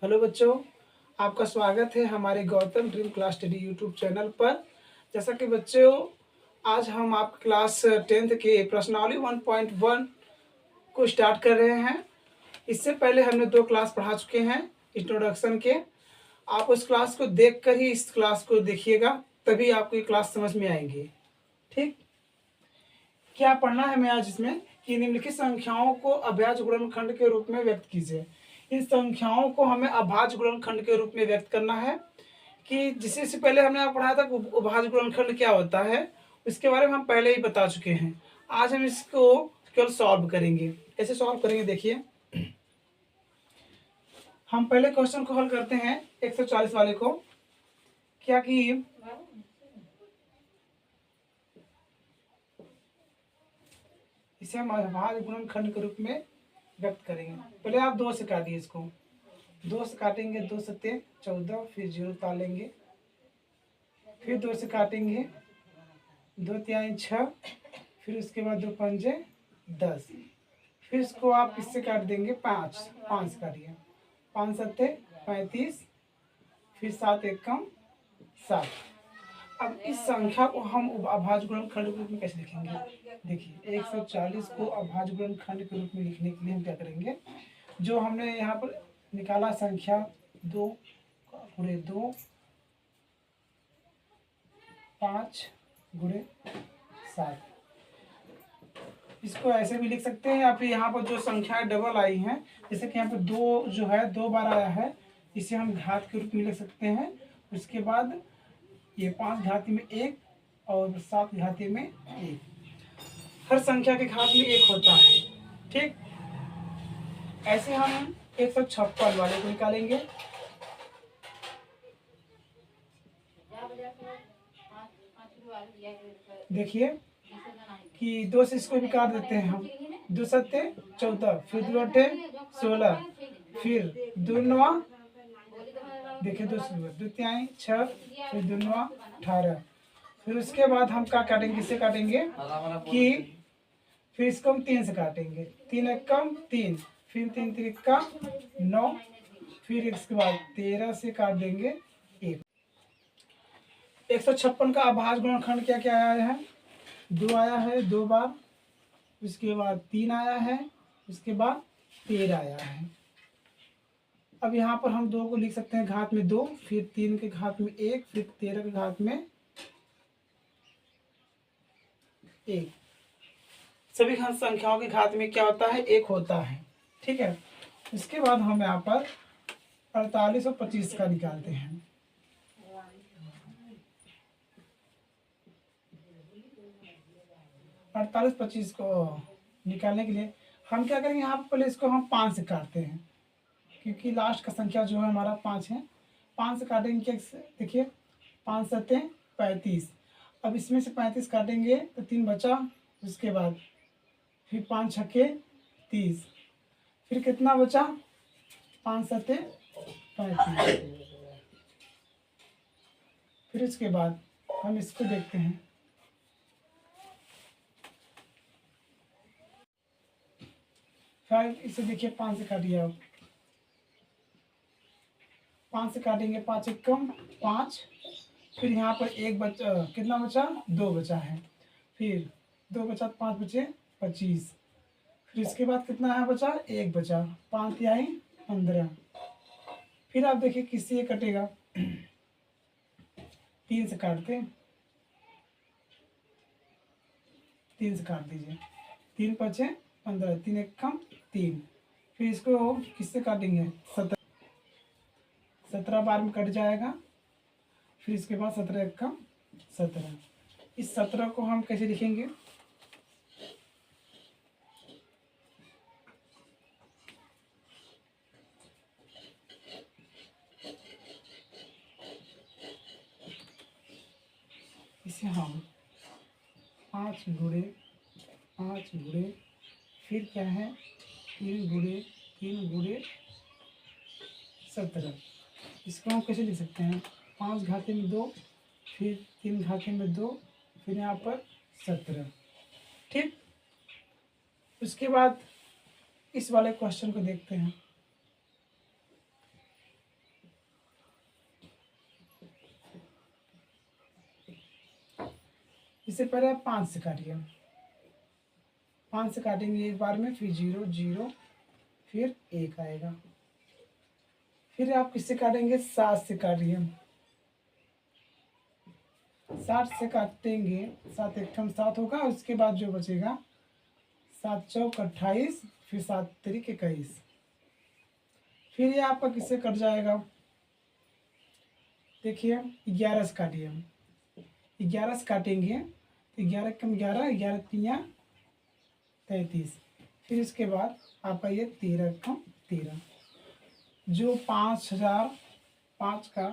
Hello बच्चों, आपका स्वागत है हमारे Gautam dream class study YouTube channel पर। जैसा कि बच्चों, आज हम आप क्लास 10th के प्रश्नावली 1.1 को स्टार्ट कर रहे हैं। इससे पहले हमने 2 क्लास पढ़ा चुके हैं इंट्रोडक्शन के। आप उस क्लास को देखकर ही इस क्लास को देखिएगा, तभी आपको ये क्लास समझ में आएंगी। ठीक, क्या पढ़ना है हमें आज इसमें कि निम्नलिखित संख्याओं को अभाज्य गुणनखंड के रूप में व्यक्त कीजिए। इन संख्याओं को हमें अभाज्य गुणनखंड के रूप में व्यक्त करना है कि जिससे से पहले हमने पढ़ा था अभाज्य गुणनखंड क्या होता है, इसके बारे में हम पहले ही बता चुके हैं। आज हम इसको केवल सॉल्व करेंगे। कैसे सॉल्व करेंगे देखिए, हम पहले क्वेश्चन को हल करते हैं 140 वाले को। क्या कि इसे हम अभाज्य गुणनखंड के रूप में व्यक्त करेंगे। पहले आप 2 से काटिए इसको। 2 से काटेंगे, 2 सत्ते 14, फिर 0 उतारेंगे, फिर 2 से काटेंगे, 2 तिहाई 6, फिर उसके बाद 2 पंजे 10, फिर इसको आप इससे काट देंगे 5 से काटिए, 5 सत्ते 35, फिर 7 एकम 7। अब इस संख्या को हम अभाज्य गुणनखंड के रूप में कैसे लिखेंगे? देखिए, 140 को अभाज्य गुणनखंड के रूप में लिखने के लिए हम क्या करेंगे, जो हमने यहाँ पर निकाला संख्या 2 गुणे 2, 5 गुणे 7, इसको ऐसे भी लिख सकते हैं। या फिर यहाँ पर जो संख्याएं डबल आई हैं, जैसे कि यहाँ पर 2 जो है 2 बार आया है, इसे हम घात के रूप में लिख सकते हैं। उसके बाद ये 5 घाती में 1 और 7 घाती में 1। हर संख्या के घात में 1 होता है। ठीक, ऐसे हम 156 वाले को निकालेंगे। देखिए कि 2 से इसको भी काट देते हैं हम। 2 सत्ते 14, फिर 2 अट्ठे 16, फिर 2 नवा, देखिए 2 तिहाई 6, फिर 2 नवा 18। फिर उसके बाद हम क्या काटेंगे, इससे काटेंगे कि फिर इसको हम 3 से काटेंगे। 3 एकम 3, फिर 3 तिरिका 9, फिर इसके बाद 13 से काट देंगे 1। 156 का अभाज्य गुणनखंड क्या क्या आया है? 2 आया है 2 बार, उसके बाद 3 आया है, उसके बाद 13 आया है। अब यहाँ पर हम 2 को लिख सकते हैं घात में 2, फिर 3 के घात में 1, फिर 13 के घात में 1। सभी संख्याओं के घात में क्या होता है? 1 होता है। ठीक है, इसके बाद हम यहाँ पर 48 और 25 का निकालते हैं। 48 25 को निकालने के लिए हम क्या करेंगे, यहाँ पर पहले इसको हम 5 से काटते हैं, क्योंकि लास्ट का संख्या जो है हमारा 5 है। 5 से काटेंगे, देखिए 5 सत्ते 35। अब इसमें से 35 काटेंगे तो 3 बचा, उसके बाद फिर 5 छक्के 30, फिर कितना बचा? 5 सत्ते 35। फिर उसके बाद हम इसको देखते हैं। फिर इसे देखिए 5 से काटिए आप। 5 से काटेंगे, 5 एकम 5, फिर यहाँ पर 1 बचा, कितना बचा? 2 बचा है, फिर 2 बचा 5 बचे 25, फिर इसके बाद कितना है बचा? 1 बचा, 5 तिहाई 15। फिर आप देखिए किससे ये कटेगा? 3 से काटते, 3 से काट दीजिए, 3 बचे 15, 3 एकम 3। फिर इसको किससे काटेंगे? 17 बार में कट जाएगा। फिर इसके बाद 17 एकम 17। इस 17 को हम कैसे लिखेंगे? इसे हम 5 गुणे 5 गुणे, फिर क्या है 3 गुणे 3 गुणे 17। इसको हम कैसे लिख सकते हैं? 5 घाते में 2, फिर 3 घाते में 2, फिर यहाँ पर 17। ठीक, उसके बाद इस वाले क्वेश्चन को देखते हैं। इससे पहले आप 5 से काटिए, 5 से काटेंगे एक बार में, फिर 0 0, फिर 1 आएगा। फिर आप किससे काटेंगे? 7 से काटिए, 7 से काटेंगे, 7 एक 7 होगा, उसके बाद जो बचेगा 7 चौक 28, फिर 7 तिरिक 21। फिर ये आपका किससे कट जाएगा? देखिए 11 से काटिए, 11 से काटेंगे तो 11 कम 11, 11 तिया 33। फिर इसके बाद आपका ये 13 कम 13, जो 5005 का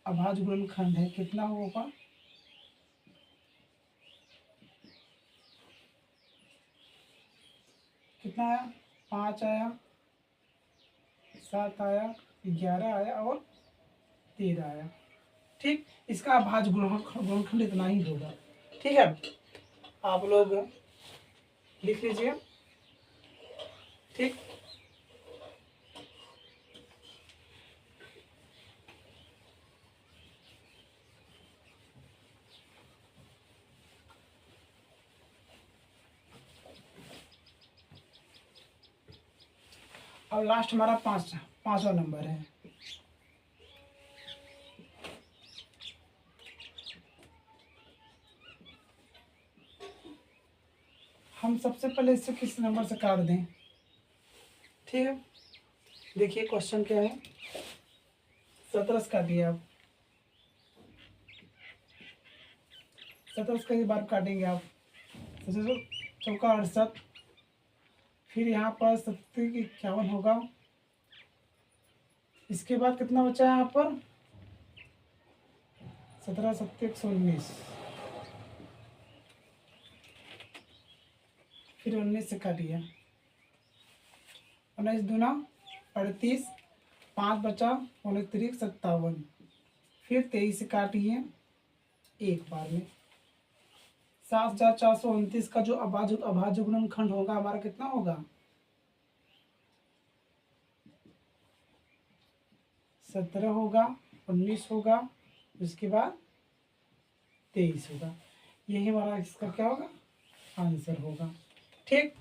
अभाज्य गुणनखंड है कितना होगा? कितना आया? 5 आया, 7 आया, 11 आया और 13 आया। ठीक, इसका अभाज्य गुणनखंड इतना ही होगा। ठीक है, आप लोग लिख लीजिए। ठीक, अब लास्ट हमारा 5वां नंबर है। हम सबसे पहले इससे किस नंबर से काट दें? ठीक है, देखिए क्वेश्चन क्या है। 17 से काटिए आप, 17 के बाद काटेंगे आप, 17 चौका 68, फिर यहाँ पर 70 51 होगा। इसके बाद कितना बचा है यहाँ पर? 17 7 119, फिर 19 से काटिए, 19 दूना 38, 5 बचा, 19 तिरिक 57, फिर 23 से काटिए एक बार में। 7429 का जो अभाज्य गुणनखंड होगा हमारा कितना होगा? 17 होगा, 19 होगा, उसके बाद 23 होगा। यही हमारा इसका क्या होगा? आंसर होगा। ठीक,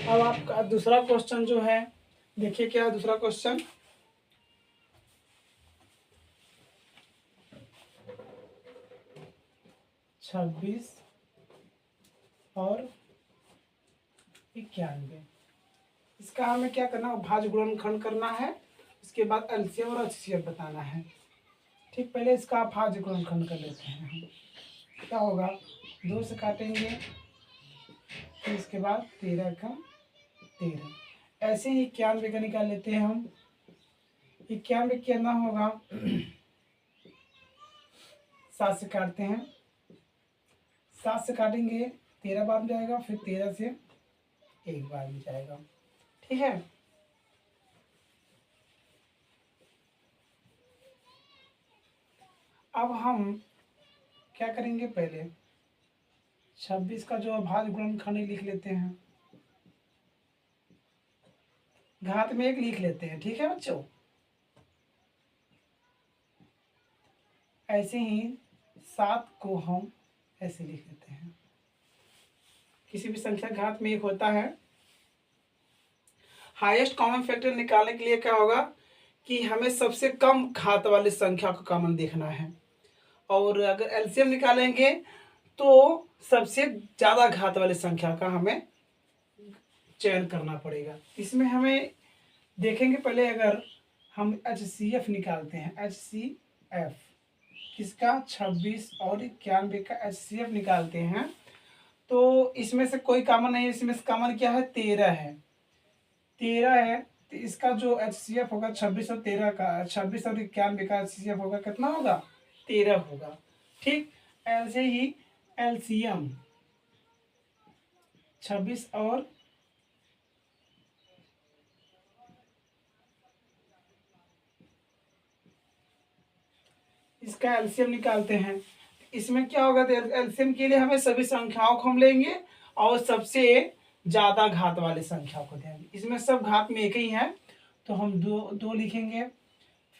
अब आपका दूसरा क्वेश्चन जो है, देखिए क्या है दूसरा क्वेश्चन। छब्बीस और 91, इसका हमें क्या करना है? भाज्य गुणनखंड करना है, इसके बाद एलसीएम और एचसीएफ बताना है। ठीक, पहले इसका भाज्य गुणनखंड कर लेते हैं हम। क्या होगा? 2 से काटेंगे, फिर इसके बाद 13 का 13, ऐसे ही 91 का निकाल लेते हैं हम। 91 कितना होगा? 7 से काटते हैं, 7 से काटेंगे 13 बार में जाएगा, फिर 13 से एक बार में जाएगा। ठीक है, अब हम क्या करेंगे? पहले 26 का जो अभाज्य गुणनखंड लिख लेते हैं, घात में 1 लिख लेते हैं। ठीक है बच्चों, ऐसे ही 7 को हम ऐसे लिख लेते हैं। किसी भी संख्या घात में 1 होता है। हाईएस्ट कॉमन फैक्टर निकालने के लिए क्या होगा कि हमें सबसे कम घात वाली संख्या को कॉमन देखना है, और अगर एलसीएम निकालेंगे तो सबसे ज़्यादा घात वाली संख्या का हमें चयन करना पड़ेगा। इसमें हमें देखेंगे पहले, अगर हम HCF निकालते हैं, HCF किसका? 26 और 91 का HCF निकालते हैं, तो इसमें से कोई कॉमन नहीं है। इसमें से कॉमन क्या है? 13 है, 13 है, तो इसका जो HCF होगा 26 और 13 का, 26 और 91 का HCF होगा कितना होगा? 13 होगा। ठीक, ऐसे ही LCM 26 और इसका एलसीएम निकालते हैं। इसमें क्या होगा? तो एलसीएम के लिए हमें सभी संख्याओं को हम लेंगे और सबसे ज्यादा घात वाले संख्या को देंगे। इसमें सब घात में एक ही है, तो हम दो लिखेंगे,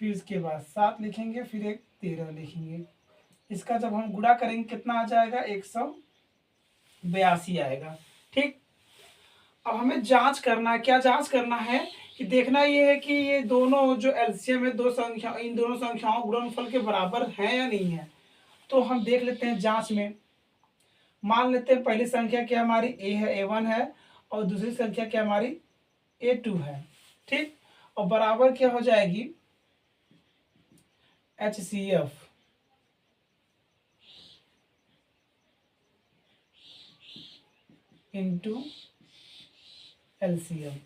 फिर उसके बाद 7 लिखेंगे, फिर एक 13 लिखेंगे। इसका जब हम गुणा करेंगे कितना आ जाएगा, 182 आएगा। ठीक, अब हमें जांच करना है। क्या जांच करना है कि देखना ये है कि ये दोनों जो एलसीएम है, दो संख्या, इन दोनों संख्याओं गुणनफल के बराबर है या नहीं है। तो हम देख लेते हैं जांच में। मान लेते हैं पहली संख्या क्या हमारी ए है, A1 है, और दूसरी संख्या क्या हमारी A2 है। ठीक, और बराबर क्या हो जाएगी, HCF इंटू LCM।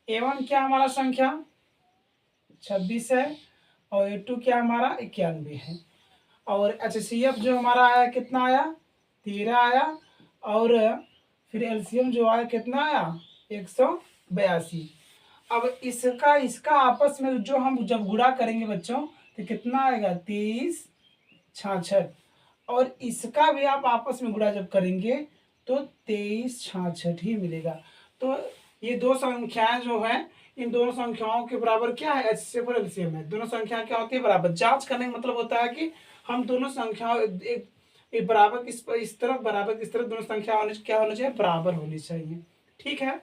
A1 क्या हमारा संख्या 26 है, और A2 क्या हमारा 91 है, और HCF जो हमारा आया कितना आया, 13 आया, और फिर LCM जो आया कितना आया, 182। अब इसका आपस में जो हम जब गुणा करेंगे बच्चों, तो कितना आएगा, 23 66, और इसका भी आप आपस में गुणा जब करेंगे तो 23 66 ही मिलेगा। तो ये दो संख्याएं जो हैं, इन दोनों संख्याओं के बराबर क्या है, HCF और LCM है। दोनों संख्या क्या होती है, बराबर। जांच करने का मतलब होता है कि हम दोनों संख्याओं एक बराबर इस तरफ, बराबर इस तरफ, दोनों संख्या क्या होनी चाहिए, बराबर होनी चाहिए। ठीक है,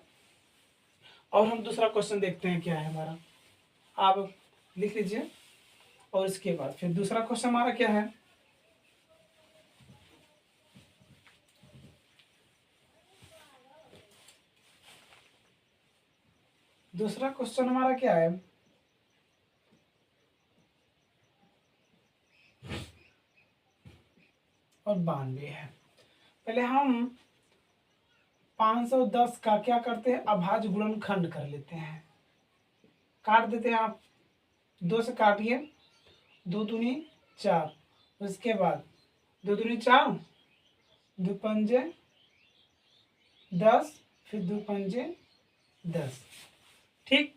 और हम दूसरा क्वेश्चन देखते हैं क्या है हमारा। आप लिख लीजिए, और इसके बाद फिर दूसरा क्वेश्चन हमारा क्या है। दूसरा क्वेश्चन हमारा क्या है, और 92 है। पहले हम 510 का क्या करते हैं, अभाज्य गुणनखंड कर लेते हैं। काट देते हैं, आप 2 से काटिए, 2 दूनी 4, उसके बाद 2 दूनी 4, 2 पंजे 10, फिर 2 पंजे 10। ठीक,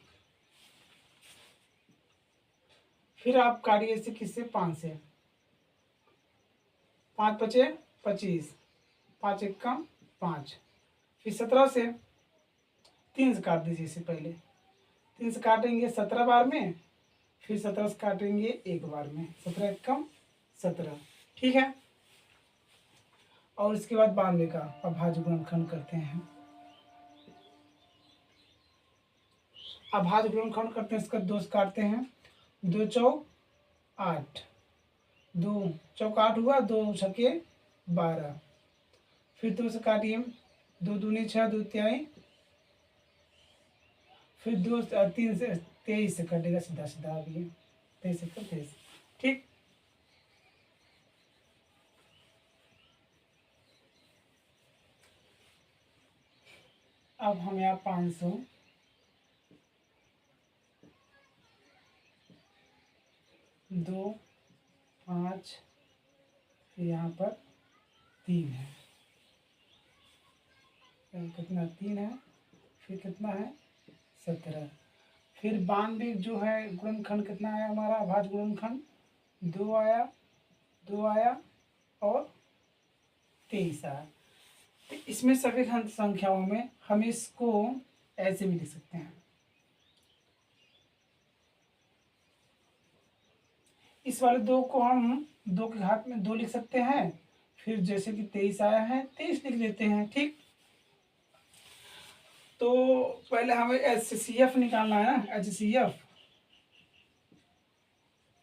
फिर आप काटिए इसे किससे, 5 से, 5 पचे 25, 5 एकम 5, फिर 17 से, 3 से काट दीजिए इसे, पहले 3 से काटेंगे 17 बार में, फिर 17 से काटेंगे एक बार में, 17 एकम 17। ठीक है, और इसके बाद 92 का अभाज्य गुणनखंड करते हैं। अभाज्य गुणनखंड करते हैं, इसका 2 से काटते हैं, 2 चौक 8, 2 चौक 8 हुआ, 2 छके 12, फिर 2 से काटिए, 2 दूनी 6, 2 तिहाई, फिर 2 3 से 23 से कटेगा, सीधा सीधा आ गया, 23 एकम 23। ठीक, अब हम यहाँ 500 2 5, फिर यहाँ पर 3 है, कितना 3 है, फिर कितना है 17, फिर 92 जो है गुणनखंड कितना आया हमारा, अभाज्य गुणनखंड 2 आया, 2 आया, और 23 आया। तो इसमें सभी संख्याओं में हम इसको ऐसे भी लिख सकते हैं, इस वाले 2 को हम 2 के घात में 2 लिख सकते हैं, फिर जैसे कि 23 आया है 23 लिख लेते हैं। ठीक, तो पहले हमें HCF निकालना है ना, HCF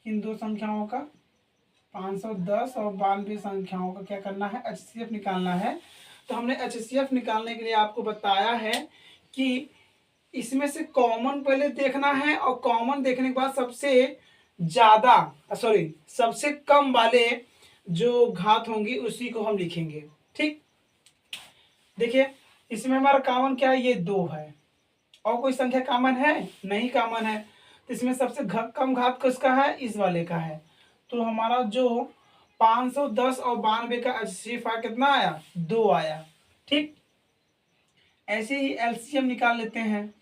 इन दो संख्याओं का, 510 और 92 संख्याओं का क्या करना है, HCF निकालना है। तो हमने HCF निकालने के लिए आपको बताया है कि इसमें से कॉमन पहले देखना है, और कॉमन देखने के बाद सबसे ज्यादा सबसे कम वाले जो घात होंगी उसी को हम लिखेंगे। ठीक, देखिए इसमें हमारा कॉमन क्या है, ये 2 है, और कोई संख्या कॉमन है नहीं, कॉमन है। तो इसमें सबसे कम घात किसका है, इस वाले का है। तो हमारा जो 510 और 92 का HCF कितना आया, 2 आया। ठीक, ऐसे ही LCM निकाल लेते हैं।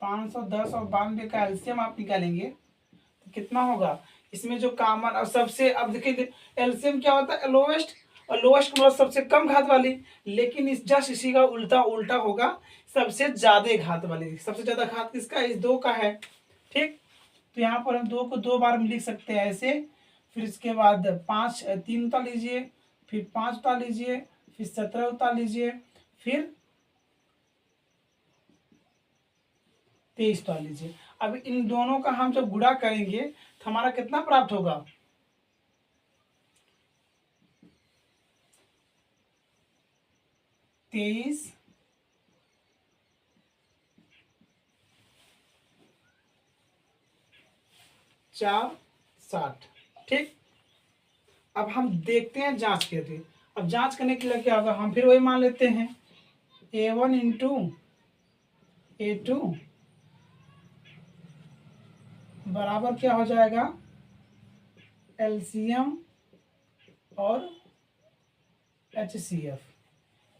510 और 92 का LCM आप निकालेंगे तो कितना होगा, इसमें जो कॉमन और सबसे, अब देखिए LCM क्या होता है, लोवेस्ट और लोएस्ट मतलब सबसे कम घात वाली, लेकिन इस जस्ट इसी का उल्टा उल्टा होगा, सबसे ज्यादा घात वाली। सबसे ज्यादा घात किसका है? इस 2 का है। ठीक, तो यहाँ पर हम 2 को 2 बार में लिख सकते हैं ऐसे। फिर इसके बाद 5 3 उतार लीजिए, फिर 5 उतार लीजिए, फिर 17 उतार लीजिए, फिर 23 उतार लीजिए। अब इन दोनों का हम जब गुणा करेंगे तो हमारा कितना प्राप्त होगा? 23 4 60। ठीक, अब हम देखते हैं जांच करके। अब जांच करने के लिए क्या होगा? हम फिर वही मान लेते हैं, A1 इंटू A2 बराबर क्या हो जाएगा? LCM और HCF।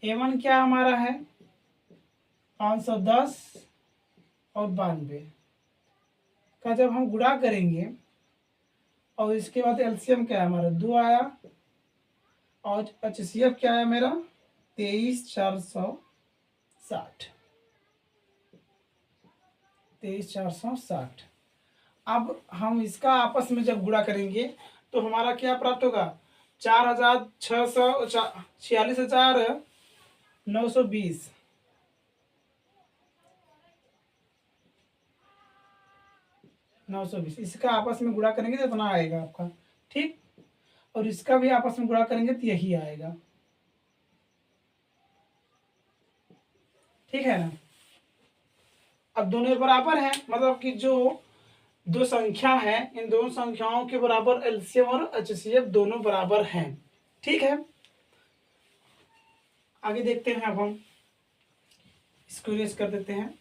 A1 क्या हमारा है? 510 और 92 का जब हम गुणा करेंगे, और इसके बाद LCM क्या है हमारा? 2 आया, और HCF क्या है मेरा? 23,460। 23,460। अब हम इसका आपस में जब गुणा करेंगे तो हमारा क्या प्राप्त होगा? 46,920। 920 इसका आपस में गुणा करेंगे तो इतना आएगा आपका। ठीक, और इसका भी आपस में गुणा करेंगे तो यही आएगा। ठीक है ना? अब दोनों बराबर हैं, मतलब कि जो दो संख्या है, इन दोनों संख्याओं के बराबर एलसीएम और एचसीएफ दोनों बराबर हैं। ठीक है, आगे देखते हैं। अब हम इसको इरेज कर देते हैं।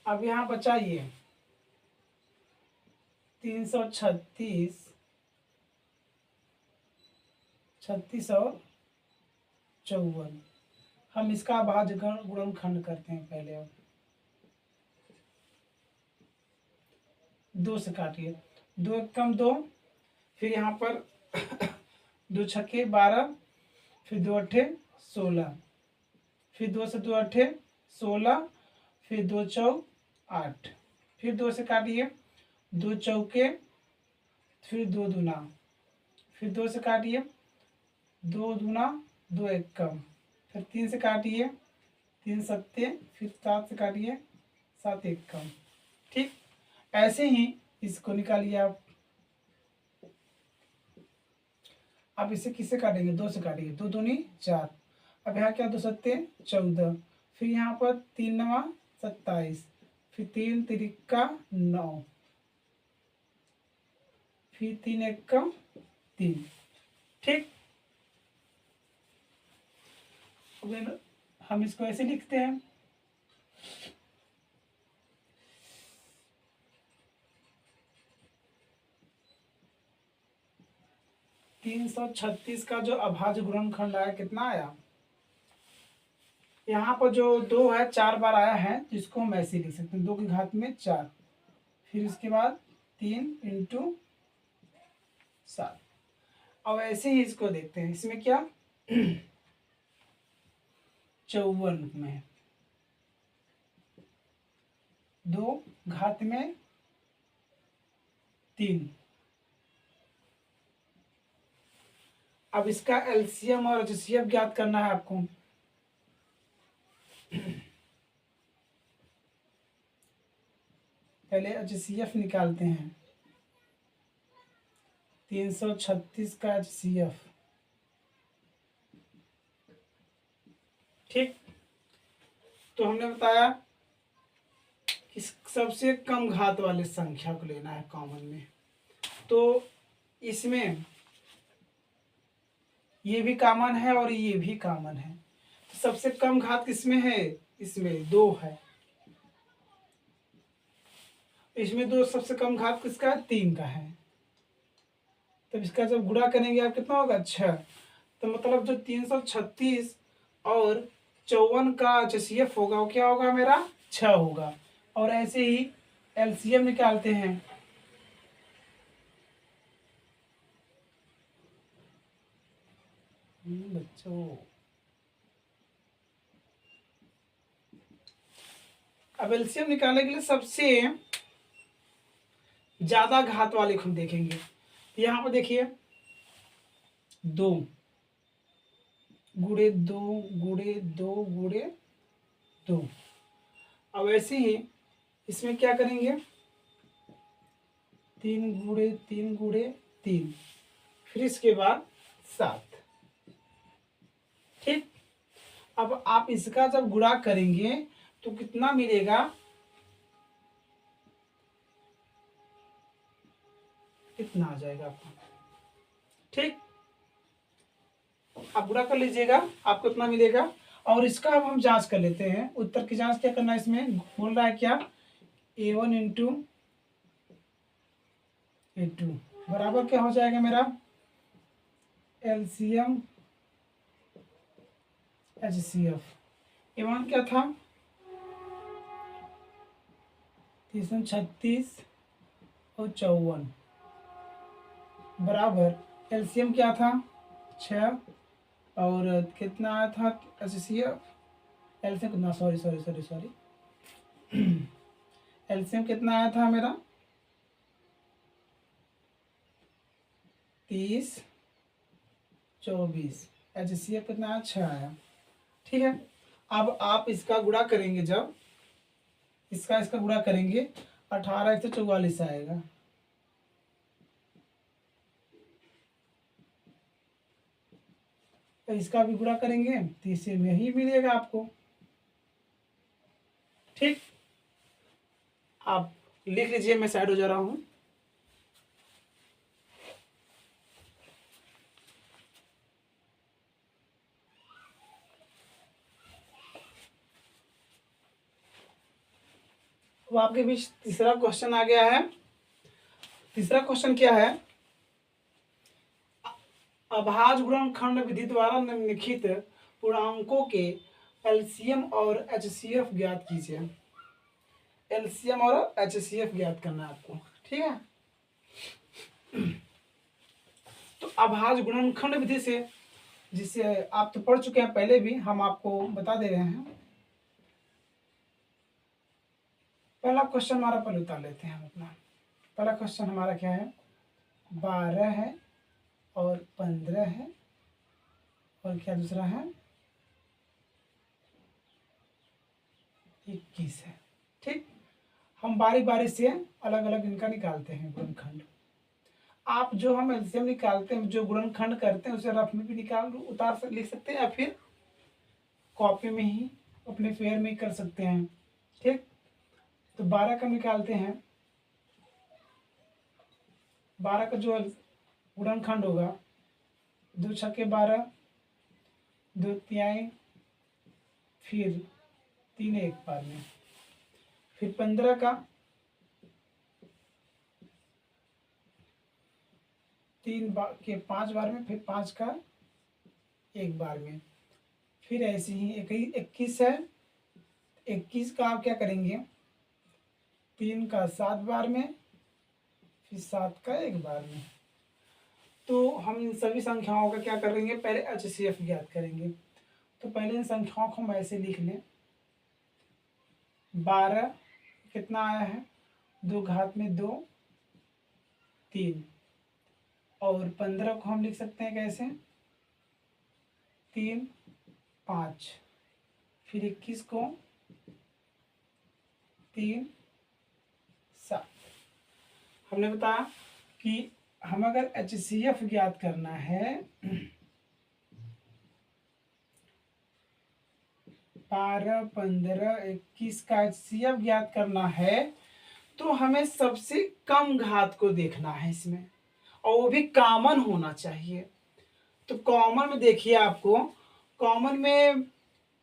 अब यहाँ बचा ये 336, 36 और 54। हम इसका भाज्य गुणनखंड करते हैं पहले। अब 2 से काटिए, 2 एकम 2, फिर यहाँ पर 2 छक्के 12, फिर 2 अट्ठे 16, फिर 2 से 2 अट्ठे 16, फिर 2 चौक 8, फिर 2 से काटिए, 2 चौके, फिर 2 दूना, फिर 2 से काटिए, 2 दूना 2 एकम, फिर 3 से काटिए, 3 सत्ते, फिर 7 से काटिए, 7 एकम। ठीक, ऐसे ही इसको निकालिए आप। अब इसे किससे काटेंगे? 2 से काटेंगे, 2 दूनी 4। अब यहाँ क्या? 2 सत्ते 14, फिर यहाँ पर 3 नवा 27, फिर 3 तिरिका 9, फिर 3 एकम 3। ठीक, हम इसको ऐसे लिखते हैं। तीन 336 का जो अभाज्य गुणनखंड आया कितना आया? यहाँ पर जो 2 है 4 बार आया है, तो इसको हम ऐसे लिख सकते हैं, 2 की घात में 4, फिर इसके बाद 3 इंटू 7। अब ऐसे ही इसको देखते हैं, इसमें क्या 54 में 2 घात में 3। अब इसका एलसीएम और एचसीएफ ज्ञात करना है आपको। पहले एचसीएफ निकालते हैं। 336 का एचसीएफ। ठीक, तो हमने बताया कि सबसे कम घात वाले संख्या को लेना है कॉमन में। तो इसमें ये भी कॉमन है और ये भी कॉमन है। तो सबसे कम घात किसमें है? इसमें 2 है। इसमें 2 सबसे कम घात किसका है? 3 का है। तब इसका जब गुणा करेंगे आप कितना होगा? 6। तो मतलब जो 336 और 54 का HCF होगा, वो क्या होगा मेरा 6 होगा। और ऐसे ही LCM निकालते हैं। बच्चों अब LCM निकालने के लिए सबसे ज्यादा घात वाले को हम देखेंगे। यहाँ पर देखिए 2 गुणे 2 गुणे 2 गुणे 2। अब ऐसे ही इसमें क्या करेंगे 3 गुणे 3 गुणे 3, फिर इसके बाद 7। ठीक। अब आप इसका जब गुणा करेंगे तो कितना मिलेगा, कितना आ जाएगा आपको। ठीक, आप गुणा कर लीजिएगा, आपको कितना मिलेगा। और इसका अब हम जांच कर लेते हैं, उत्तर की जांच क्या करना है। इसमें बोल रहा है क्या A1 इंटू A2 बराबर क्या हो जाएगा मेरा LCM HCF। A1 क्या था 336 और 54 बराबर LCM क्या था 6 और कितना आया था HCF। LCM कितना, sorry sorry sorry sorry LCM कितना आया था मेरा 30 24, HCF कितना आया 6 आया। ठीक है, अब आप इसका गुणा करेंगे, जब इसका गुणा करेंगे 18 से 44 आएगा। तो इसका भी गुणा करेंगे तो इससे में ही मिलेगा आपको। ठीक, आप लिख लीजिए, मैं साइड हो जा रहा हूं। अब आपके बीच तीसरा क्वेश्चन आ गया है। तीसरा क्वेश्चन क्या है, अभाज्य गुणनखंड विधि द्वारा निम्नलिखित पूर्णांकों के LCM और HCF ज्ञात कीजिए। LCM और HCF ज्ञात करना है आपको। ठीक है, तो अभाज्य गुणनखंड विधि से, जिसे आप तो पढ़ चुके हैं पहले भी, हम आपको बता दे रहे हैं। पहला क्वेश्चन हमारा पहले उतार लेते हैं हम अपना। पहला क्वेश्चन हमारा क्या है 12 है और 15 है और क्या दूसरा है 21 है। ठीक, हम बारी बारी से अलग अलग इनका निकालते हैं गुणनखंड। आप जो हम एलसीएम निकालते हैं, जो गुणनखंड करते हैं, उसे रफ में भी निकाल उतार लिख सकते हैं, या फिर कॉपी में ही अपने फेयर में ही कर सकते हैं। ठीक, तो 12 का निकालते हैं। 12 का जो गुणनखंड होगा 2 छक्के 12, 2 तिहाई, फिर 3 एक बार में, फिर 15 का 3 बार के 5 बार में, फिर 5 का एक बार में, फिर ऐसे ही 21 है। 21 का आप क्या करेंगे 3 का 7 बार में, फिर 7 का एक बार में। तो हम इन सभी संख्याओं का क्या करेंगे, पहले HCF ज्ञात करेंगे। तो पहले इन संख्याओं को हम ऐसे लिख लें। 12 कितना आया है 2 घात में 2 3, और 15 को हम लिख सकते हैं कैसे 3 5, फिर 21 को 3 7। हमने बताया कि हम अगर HCF ज्ञात करना है 12 15 21 का HCF ज्ञात करना है, तो हमें सबसे कम घात को देखना है इसमें, और वो भी कॉमन होना चाहिए। तो कॉमन में देखिए, आपको कॉमन में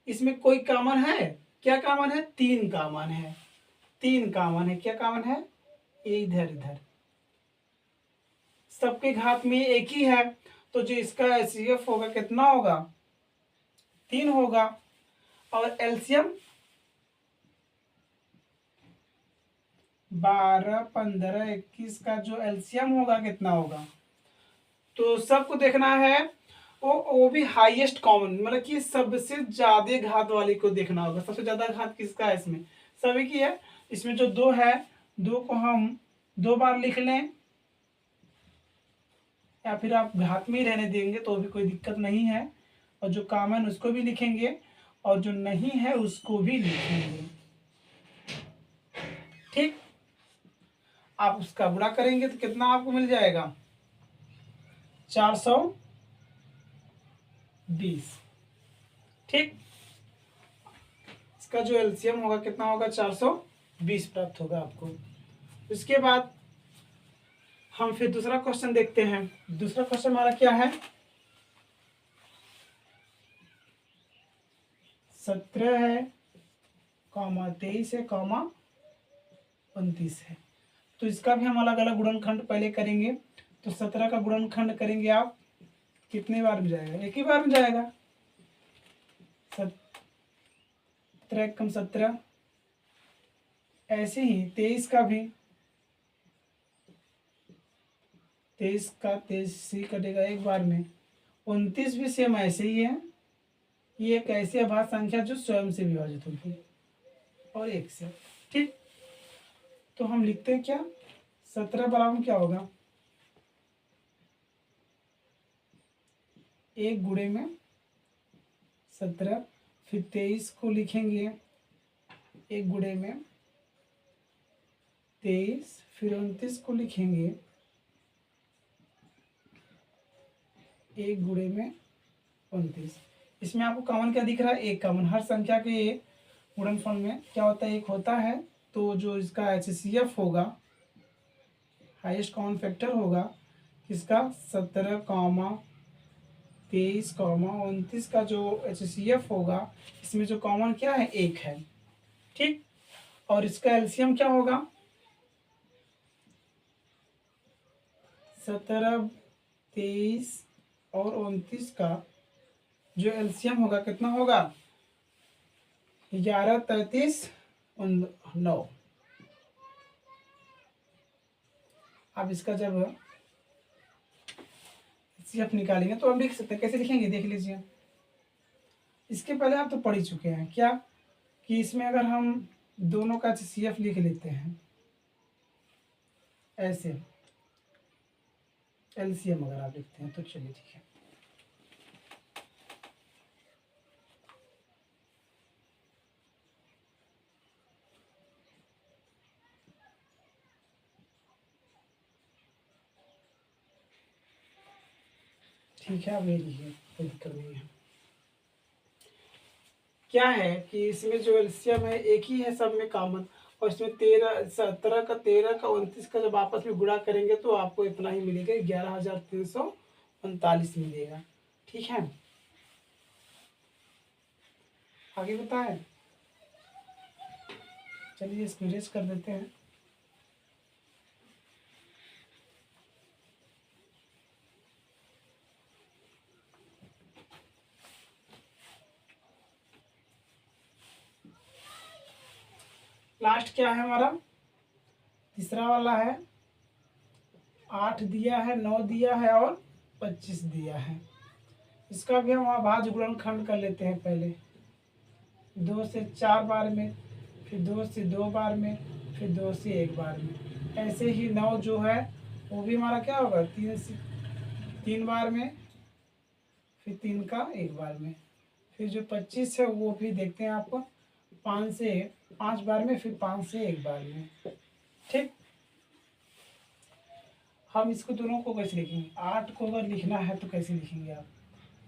इसमें कोई कॉमन है क्या, कॉमन है 3 कॉमन है। 3 कॉमन है, क्या कॉमन है ये इधर इधर, सबके घात में एक ही है। तो जो इसका HCF होगा कितना होगा 3 होगा। और एलसीएम 12, 15, 21 का जो एलसीएम होगा कितना होगा, तो सबको देखना है। वो भी हाईएस्ट कॉमन, मतलब कि सबसे ज्यादा घात वाली को देखना होगा। सबसे ज्यादा घात किसका है इसमें, सभी की है। इसमें जो 2 है, 2 को हम 2 बार लिख लें, या फिर आप घात में ही रहने देंगे तो भी कोई दिक्कत नहीं है। और जो कॉमन उसको भी लिखेंगे, और जो नहीं है उसको भी लिखेंगे। ठीक, आप उसका गुणा करेंगे तो कितना आपको मिल जाएगा, 420। ठीक, इसका जो एलसीएम होगा कितना होगा, 420 प्राप्त होगा आपको। उसके बाद हम फिर दूसरा क्वेश्चन देखते हैं। दूसरा क्वेश्चन हमारा क्या है, 17 है, 23 है, 29 है। तो इसका भी हम अलग अलग गुणनखंड पहले करेंगे। तो 17 का गुणनखंड करेंगे आप, कितने बार में जाएगा, एक ही बार में जाएगा। 17 कम 17। ऐसे ही 23 का भी, 23 का 23 से कटेगा एक बार में। 29 भी सेम ऐसे ही है। ये एक ऐसी अभाज्य संख्या जो स्वयं से विभाजित होगी और 1 से। ठीक, तो हम लिखते हैं क्या, 17 बराबर क्या होगा, 1 गुणे में 17, फिर 23 को लिखेंगे 1 गुणे में 23, फिर 29 को लिखेंगे 1 गुणे में 29। इसमें आपको कॉमन क्या दिख रहा है, एक कॉमन। हर संख्या के गुणनफल में क्या होता है, एक होता है। तो जो इसका HCF होगा, हाईएस्ट कॉमन फैक्टर होगा किसका, 17, 23, 29 का जो HCF होगा, इसमें जो कॉमन क्या है, एक है। ठीक, और इसका एलसीएम क्या होगा, 17, 23 और 29 का जो एलसीएम होगा कितना होगा, 11, 33, 9। अब इसका जब एचसीएफ निकालेंगे तो हम लिख सकते हैं, कैसे लिखेंगे देख लीजिए। इसके पहले आप तो पढ़ ही चुके हैं क्या, कि इसमें अगर हम दोनों का एचसीएफ लिख लेते हैं ऐसे, एलसीएम अगर आप लिखते हैं तो चलिए ठीक है। ठीक है, अब ये लिखिए, कोई दिक्कत नहीं है। क्या है कि इसमें जो एलसीएम है एक ही है सब में कॉमन, और इसमें 13, 17 का, 13 का, 29 का जब आपस में गुणा करेंगे तो आपको इतना ही मिलेगा, 11,339 मिलेगा। ठीक है, आगे बताएं, चलिए इसको इरेज कर देते हैं। लास्ट क्या है हमारा, तीसरा वाला है, 8 दिया है, 9 दिया है और 25 दिया है। इसका भी हम अभाज्य गुणनखंड कर लेते हैं पहले, 2 से 4 बार में, फिर 2 से 2 बार में, फिर 2 से 1 बार में। ऐसे ही 9 जो है वो भी हमारा क्या होगा, 3 से 3 बार में, फिर 3 का 1 बार में। फिर जो 25 है वो भी देखते हैं आपको, 5 से 5 बार में, फिर 5 से 1 बार में। ठीक, हम इसको दोनों को कैसे लिखेंगे, 8 को अगर लिखना है तो कैसे लिखेंगे आप,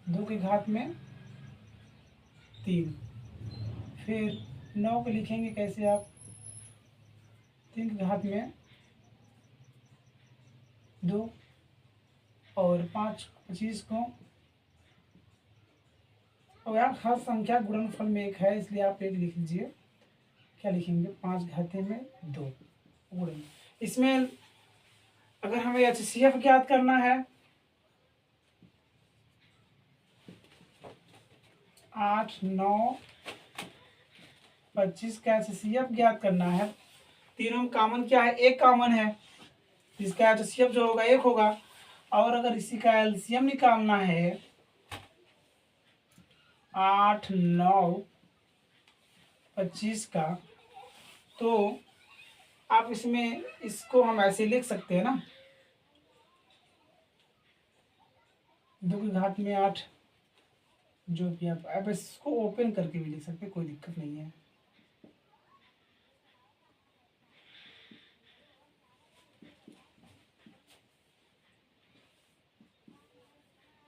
2 की घात में 3, फिर 9 को लिखेंगे कैसे आप, 3 की घात में 2, और 5, 25 को, और यार हर संख्या गुणनफल में एक है इसलिए आप एक लिख लीजिए, क्या लिखेंगे, 5 घाते में 2 गुणन। इसमें अगर हमें एचसीएफ ज्ञात करना है, 8 9 25 का एचसीएफ ज्ञात करना है। तीनों में कॉमन क्या है? एक कॉमन है, इसका एचसीएफ जो होगा एक होगा। और अगर इसी का एलसीएम निकालना है 8 9 25 का, तो आप इसमें इसको हम ऐसे लिख सकते हैं ना, 2 की घात में 8, जो भी आप इसको ओपन करके भी लिख सकते हैं, कोई दिक्कत नहीं है।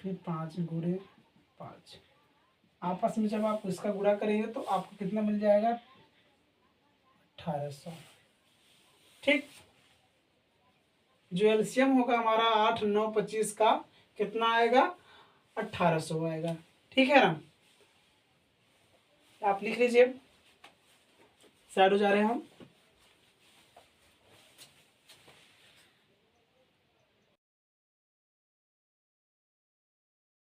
फिर 5 गुणे 5, आपस में जब आप इसका गुणा करेंगे तो आपको कितना मिल जाएगा? 1800। ठीक, जो एलसीएम होगा हमारा 8 9 25 का कितना आएगा? 1800 आएगा। ठीक है ना, आप लिख लीजिए, साइड हो जा रहे हैं हम।